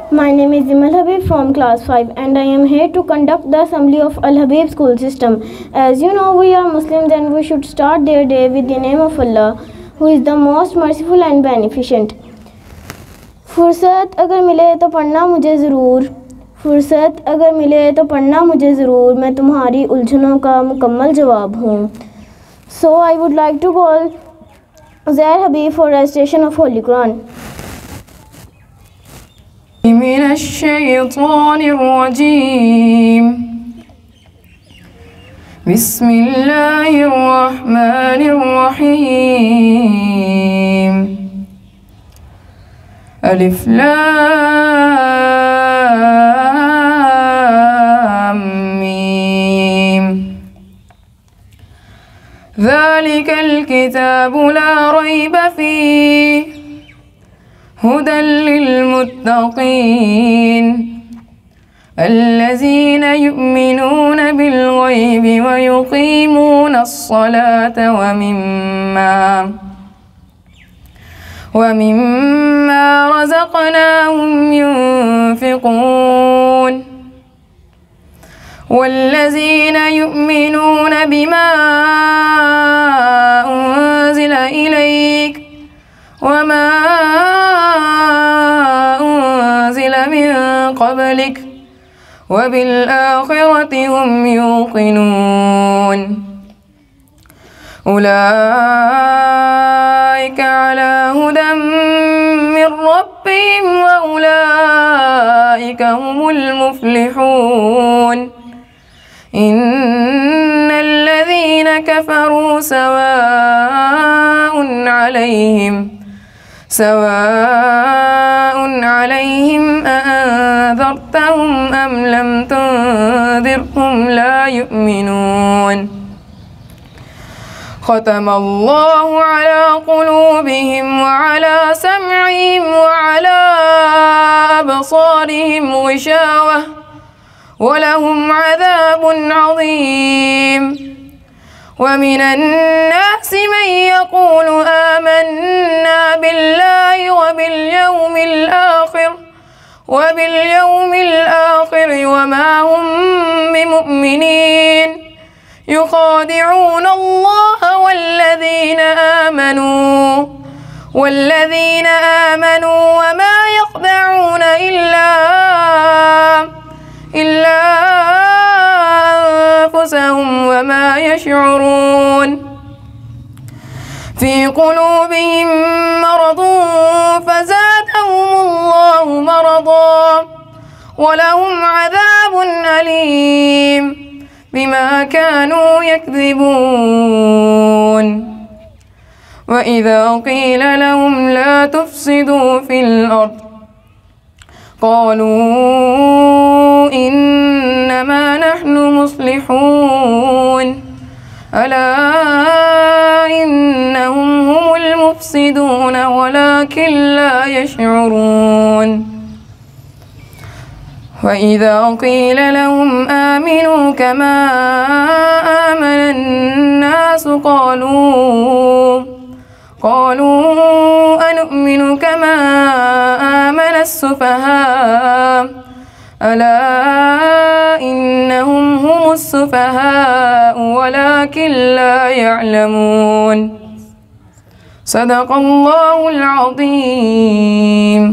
My name is Imal Habib from class 5 and I am here to conduct the assembly of Al Habib school system. As you know, we are Muslims and we should start their day with the name of Allah, who is the most merciful and beneficent. फुर्सत अगर मिले तो पढ़ना मुझे ज़रूर, मैं तुम्हारी उलझनों का मुकम्मल जवाब हूँ. So I would like to call Uzair Habib for recitation of Holy Quran. من الشيطان الرجيم. بسم الله الرحمن الرحيم. ألف لام ميم. ذلك الكتاب لا ريب فيه هدى للمتقين الذين يؤمنون بالغيب ويقيمون الصلاة ومما رزقناهم ينفقون والذين يؤمنون بما أنزل إليك وما أنزل من قبلك وبالآخرة هم يوقنون أولئك على هدى من ربهم وأولئك هم المفلحون إن الذين كفروا سواء عليهم أأنذرتهم أم لم تنذرهم لا يؤمنون ختم الله على قلوبهم وعلى سمعهم وعلى أبصارهم غشاوة ولهم عذاب عظيم ومن الناس من يقول آمنا بالله وباليوم الآخر وما هم بمؤمنين يخادعون الله والذين آمنوا وما يخدعون إلا أنفسهم وما يشعرون في قلوبهم مرض فزادهم الله مرضا ولهم عذاب أليم بما كانوا يكذبون وإذا قيل لهم لا تفسدوا في الأرض قالوا إنما نحن مصلحون ألا إنهم هم المفسدون ولكن لا يشعرون وإذا قيل لهم آمنوا كما آمن الناس قالوا أنؤمن كما آمن السفهاء ألا إنهم هم السفهاء ولكن لا يعلمون صدق الله العظيم.